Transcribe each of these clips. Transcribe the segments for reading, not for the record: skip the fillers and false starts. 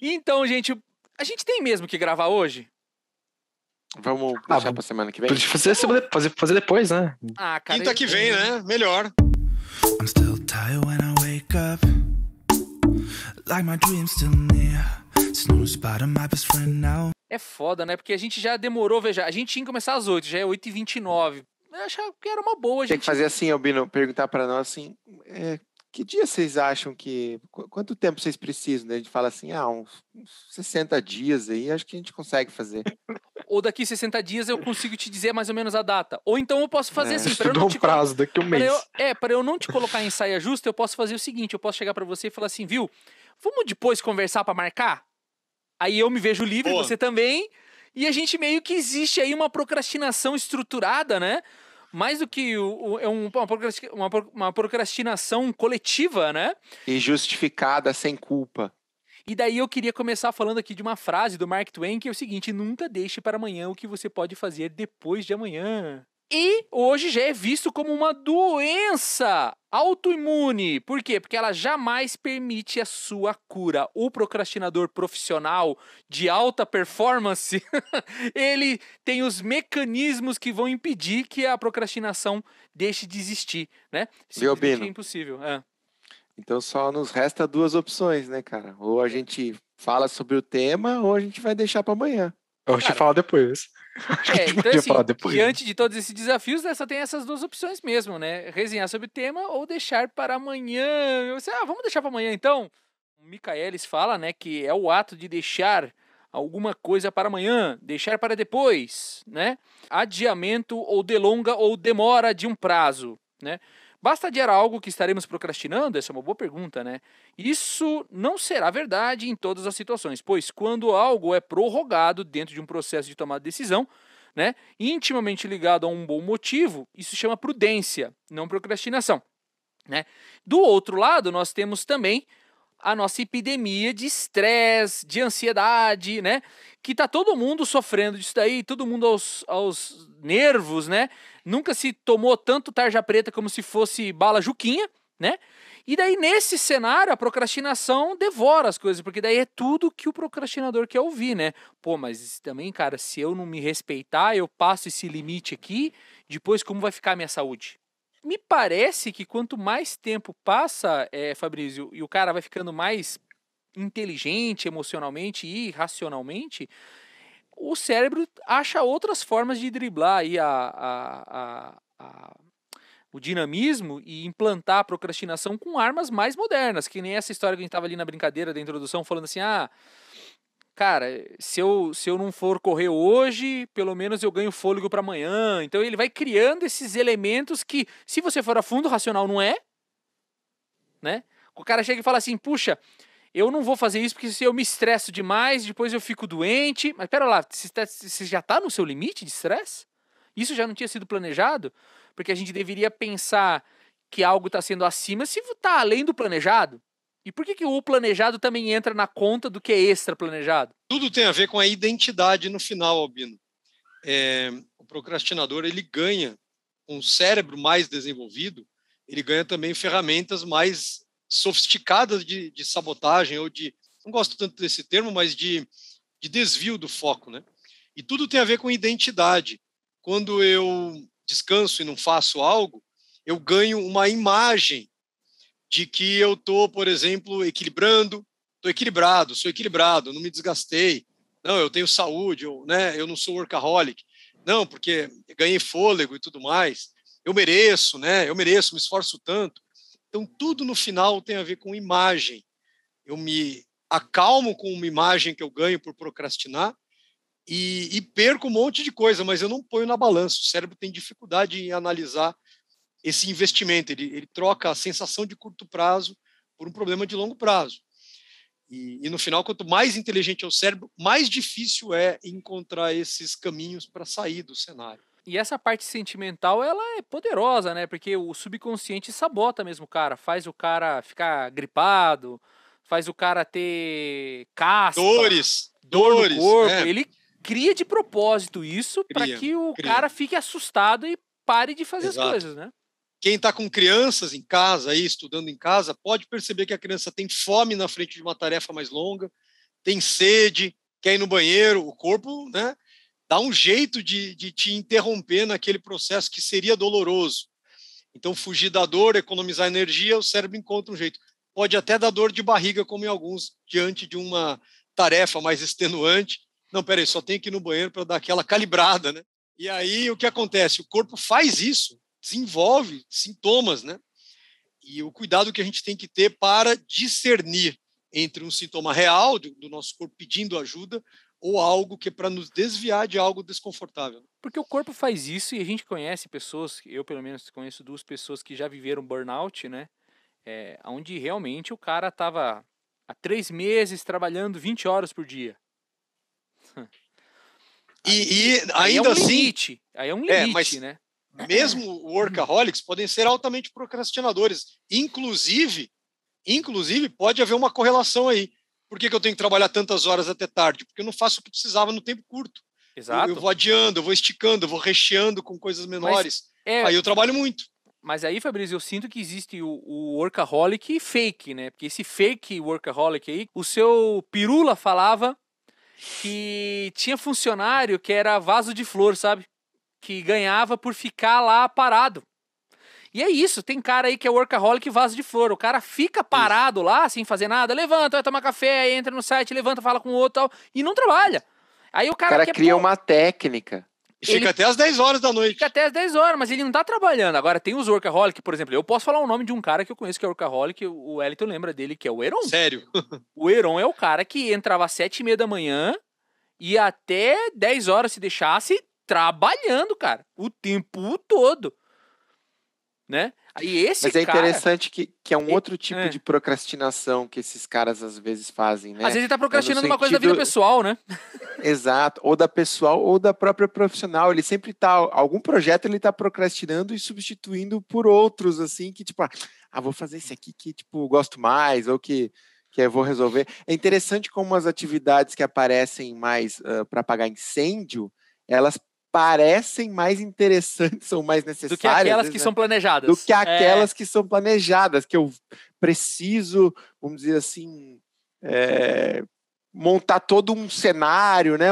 Então, gente, a gente tem mesmo que gravar hoje? Vamos deixar pra semana que vem? Podia fazer depois, né? Ah, cara. Quinta que vem, né? Melhor. I'm still tired when I wake up, like my dream's still near. Snooze by my best friend now. É foda, né? Porque a gente já demorou, veja, a gente tinha que começar às 8, já é 8h29. Eu achava que era uma boa, Tem gente. que fazer assim, Albino, perguntar pra nós assim, que dia vocês acham que... Quanto tempo vocês precisam? Daí a gente fala assim, uns 60 dias aí, acho que a gente consegue fazer. Ou daqui 60 dias eu consigo te dizer mais ou menos a data. Ou então eu posso fazer assim, para eu Estudou não um te prazo daqui a um mês. para eu não te colocar em saia justa, eu posso fazer o seguinte, eu posso chegar pra você e falar assim, viu? Vamos depois conversar pra marcar? Aí eu me vejo livre, Boa. você também, e a gente meio que existe aí uma procrastinação estruturada, né? Mais do que uma procrastinação coletiva, né? E justificada, sem culpa. E daí eu queria começar falando aqui de uma frase do Mark Twain, que é o seguinte, nunca deixe para amanhã o que você pode fazer depois de amanhã. E hoje já é visto como uma doença autoimune. Por quê? Porque ela jamais permite a sua cura. O procrastinador profissional de alta performance, ele tem os mecanismos que vão impedir que a procrastinação deixe de existir, né? Viu, Bino? É impossível. Então só nos resta duas opções, né, cara? Ou a gente fala sobre o tema, ou a gente vai deixar pra amanhã. Eu te falo depois. Então podia assim, falar depois. diante de todos esses desafios, né, só tem essas duas opções mesmo, né? Resenhar sobre o tema ou deixar para amanhã. Você, vamos deixar para amanhã então? O Michaelis fala, né, que é o ato de deixar alguma coisa para amanhã, deixar para depois, né? Adiamento ou delonga ou demora de um prazo, né? Basta adiar algo que estaremos procrastinando? Essa é uma boa pergunta, né? Isso não será verdade em todas as situações, pois quando algo é prorrogado dentro de um processo de tomada de decisão, né, intimamente ligado a um bom motivo, isso se chama prudência, não procrastinação, né? Do outro lado, nós temos também a nossa epidemia de estresse, de ansiedade, né? Que tá todo mundo sofrendo disso daí, todo mundo aos nervos, né? Nunca se tomou tanto tarja preta como se fosse bala Juquinha, né? E daí, nesse cenário, a procrastinação devora as coisas, porque daí é tudo que o procrastinador quer ouvir, né? Pô, mas também, cara, se eu não me respeitar, eu passo esse limite aqui, depois como vai ficar a minha saúde? Me parece que quanto mais tempo passa, Fabrício, e o cara vai ficando mais inteligente emocionalmente e racionalmente, o cérebro acha outras formas de driblar aí o dinamismo e implantar a procrastinação com armas mais modernas, que nem essa história que a gente estava ali na brincadeira da introdução, falando assim, cara, se eu não for correr hoje, pelo menos eu ganho fôlego para amanhã. Então ele vai criando esses elementos que, se você for a fundo, racional não é, né? O cara chega e fala assim, puxa, eu não vou fazer isso porque se eu me estresso demais, depois eu fico doente. Mas pera lá, você já tá no seu limite de estresse? Isso já não tinha sido planejado? Porque a gente deveria pensar que algo está sendo acima se está além do planejado. E por que o planejado também entra na conta do que é extra planejado? Tudo tem a ver com a identidade no final, Albino. O procrastinador, ele ganha um cérebro mais desenvolvido, ele ganha também ferramentas mais sofisticadas de sabotagem ou de, não gosto tanto desse termo, mas de desvio do foco, né? E tudo tem a ver com identidade. Quando eu descanso e não faço algo, eu ganho uma imagem de que eu estou, por exemplo, equilibrando, estou equilibrado, sou equilibrado, não me desgastei, não, eu tenho saúde, eu não sou workaholic, não, porque ganhei fôlego e tudo mais, eu mereço, me esforço tanto. Então, tudo no final tem a ver com imagem. Eu me acalmo com uma imagem que eu ganho por procrastinar e perco um monte de coisa, mas eu não ponho na balança. O cérebro tem dificuldade em analisar esse investimento, ele troca a sensação de curto prazo por um problema de longo prazo. E no final, quanto mais inteligente é o cérebro, mais difícil é encontrar esses caminhos para sair do cenário. E essa parte sentimental, ela é poderosa, né? Porque o subconsciente sabota mesmo o cara, faz o cara ficar gripado, faz o cara ter caspa, dor no corpo. Ele cria de propósito isso para que o cara fique assustado e pare de fazer as coisas, né? Quem está com crianças em casa, aí, estudando em casa, pode perceber que a criança tem fome na frente de uma tarefa mais longa, tem sede, quer ir no banheiro, o corpo, né, dá um jeito de te interromper naquele processo que seria doloroso. Então, fugir da dor, economizar energia, o cérebro encontra um jeito. Pode até dar dor de barriga, como em alguns, diante de uma tarefa mais extenuante. Não, peraí, só tenho que ir no banheiro para dar aquela calibrada, né? E aí, o que acontece? O corpo faz isso, desenvolve sintomas, né? E o cuidado que a gente tem que ter para discernir entre um sintoma real do nosso corpo pedindo ajuda ou algo que é para nos desviar de algo desconfortável. Porque o corpo faz isso e a gente conhece pessoas, eu pelo menos conheço 2 pessoas que já viveram burnout, né? Onde realmente o cara estava há 3 meses trabalhando 20 horas por dia. E Aí ainda é um assim... limite, aí é um limite, mas né? mesmo workaholics podem ser altamente procrastinadores. Inclusive, pode haver uma correlação aí. Por que eu tenho que trabalhar tantas horas até tarde? Porque eu não faço o que precisava no tempo curto. Exato. Eu vou adiando, eu vou esticando, eu vou recheando com coisas menores. Aí eu trabalho muito. Mas aí, Fabrício, eu sinto que existe o workaholic fake, né? Porque esse fake workaholic aí, o seu Pirula falava que tinha funcionário que era vaso de flor, sabe? Que ganhava por ficar lá parado. E é isso, tem cara aí que é workaholic vaso de flor. O cara fica parado lá, sem fazer nada, levanta, vai tomar café, aí entra no site, levanta, fala com o outro e tal, e não trabalha. Aí o cara cria uma técnica. E fica até às 10 horas da noite. Fica até às 10 horas, mas ele não tá trabalhando. Agora tem os workaholic, por exemplo, eu posso falar o nome de um cara que eu conheço que é workaholic, o Wellington lembra dele, que é o Heron. Sério? O Heron é o cara que entrava às 7h30 da manhã e até 10 horas se deixasse trabalhando, cara, o tempo todo, né? Aí Mas é interessante que é um outro tipo de procrastinação que esses caras às vezes fazem, né? Às vezes ele tá procrastinando uma coisa da vida pessoal, né? Exato, ou da pessoal ou da própria profissional. Ele sempre tá, algum projeto ele tá procrastinando e substituindo por outros, assim, que tipo, vou fazer esse aqui que, tipo, gosto mais, ou que eu vou resolver. É interessante como as atividades que aparecem mais para apagar incêndio, elas parecem mais interessantes ou mais necessárias. Do que aquelas que são planejadas. Do que aquelas que são planejadas, que eu preciso, vamos dizer assim, montar todo um cenário, né?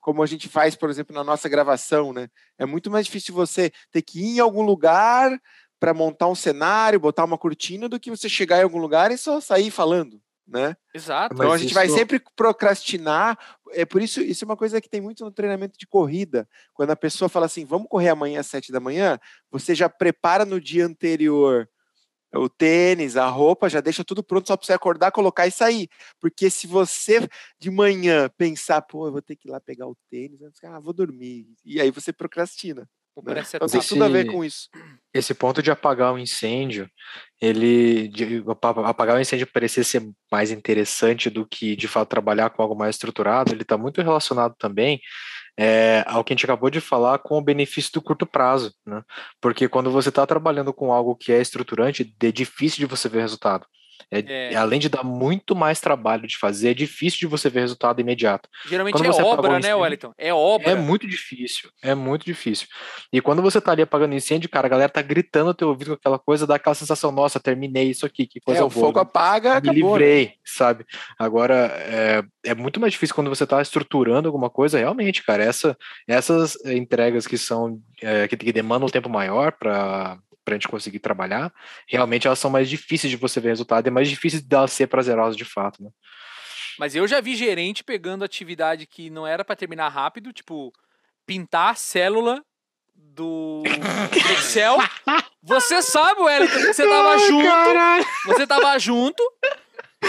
Como a gente faz, por exemplo, na nossa gravação, né? É muito mais difícil você ter que ir em algum lugar para montar um cenário, botar uma cortina, do que você chegar em algum lugar e só sair falando, né? Exato. Então a gente vai sempre procrastinar. É por isso é uma coisa que tem muito no treinamento de corrida. Quando a pessoa fala assim, vamos correr amanhã às 7 da manhã, você já prepara no dia anterior o tênis, a roupa, já deixa tudo pronto, só para você acordar, colocar e sair. Porque se você de manhã pensar, eu vou ter que ir lá pegar o tênis, vou dormir. E aí você procrastina. Né? Então tem tudo a ver com isso. Esse ponto de apagar um incêndio, apagar o incêndio parecer ser mais interessante do que, de fato, trabalhar com algo mais estruturado, ele está muito relacionado também ao que a gente acabou de falar com o benefício do curto prazo, né? Porque quando você está trabalhando com algo que é estruturante, é difícil de você ver resultado. Além de dar muito mais trabalho de fazer, é difícil de você ver resultado imediato. Geralmente quando é obra, né, Wellington? É obra. É muito difícil. E quando você tá ali apagando incêndio, cara, a galera tá gritando no teu ouvido com aquela coisa, dá aquela sensação, nossa, terminei isso aqui, que coisa boa. O fogo apaga, acabou. Me livrei, sabe? Agora, é muito mais difícil quando você tá estruturando alguma coisa, realmente, cara, essas entregas que são, que demandam um tempo maior para a gente conseguir trabalhar, realmente elas são mais difíceis de você ver resultado, é mais difícil de elas ser prazerosas de fato, né? Mas eu já vi gerente pegando atividade que não era para terminar rápido, tipo, pintar a célula do Excel. Você sabe, Wellington, que você tava junto. Caralho. Você tava junto.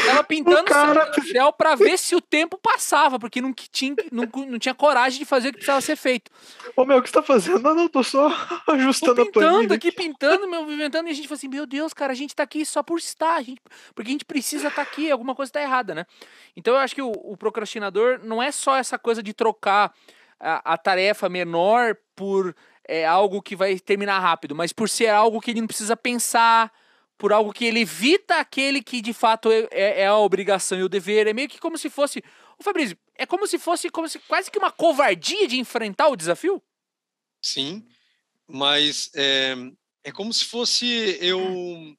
Tava pintando o Excel pra ver se o tempo passava, porque não tinha coragem de fazer o que precisava ser feito. Ô, meu, o que você tá fazendo? Não, tô só ajustando a planilha. Pintando, inventando, e a gente falou assim, meu Deus, cara, a gente tá aqui só por estar, porque a gente precisa estar aqui, alguma coisa tá errada, né? Então eu acho que o procrastinador não é só essa coisa de trocar a tarefa menor por algo que vai terminar rápido, mas por ser algo que ele não precisa pensar, por algo que ele evita aquele que de fato é a obrigação e o dever. É meio que como se fosse... Ô Fabrício, é como se fosse quase que uma covardia de enfrentar o desafio? Sim, mas é como se fosse eu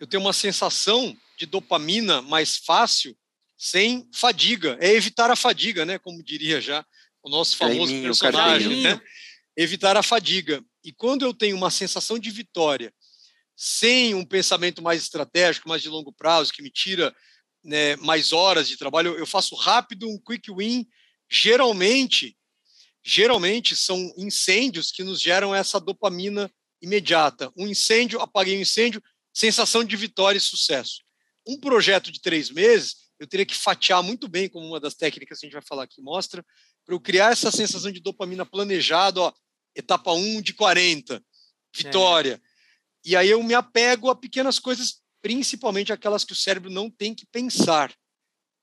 ter uma sensação de dopamina mais fácil sem fadiga. É evitar a fadiga, né? Como diria já o nosso famoso Jaiminho, personagem, Carlinho. né? Evitar a fadiga. E quando eu tenho uma sensação de vitória, sem um pensamento mais estratégico, mais de longo prazo, que me tira, né, mais horas de trabalho, eu faço rápido um quick win. Geralmente são incêndios que nos geram essa dopamina imediata. Um incêndio, apaguei um incêndio, sensação de vitória e sucesso. Um projeto de 3 meses, eu teria que fatiar muito bem, como uma das técnicas que a gente vai falar aqui mostra, para eu criar essa sensação de dopamina planejado, ó, etapa 1 de 40, vitória. E aí eu me apego a pequenas coisas, principalmente aquelas que o cérebro não tem que pensar.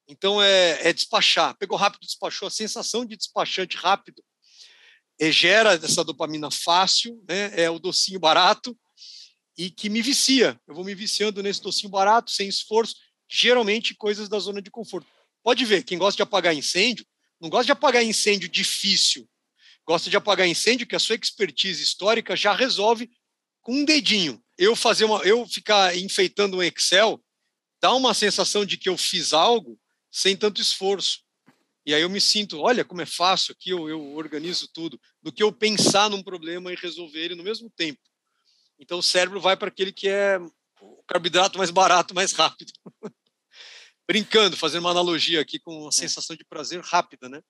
Então é despachar. Pegou rápido, despachou. A sensação de despachante rápido gera essa dopamina fácil, né? É o docinho barato e que me vicia. Eu vou me viciando nesse docinho barato, sem esforço, geralmente coisas da zona de conforto. Pode ver, quem gosta de apagar incêndio, não gosta de apagar incêndio difícil, gosta de apagar incêndio que a sua expertise histórica já resolve com um dedinho. Eu ficar enfeitando um Excel dá uma sensação de que eu fiz algo sem tanto esforço. E aí eu me sinto, olha como é fácil aqui, eu organizo tudo, do que eu pensar num problema e resolver ele no mesmo tempo. Então o cérebro vai para aquele que é o carboidrato mais barato, mais rápido. Brincando, fazendo uma analogia aqui com uma sensação de prazer rápida, né?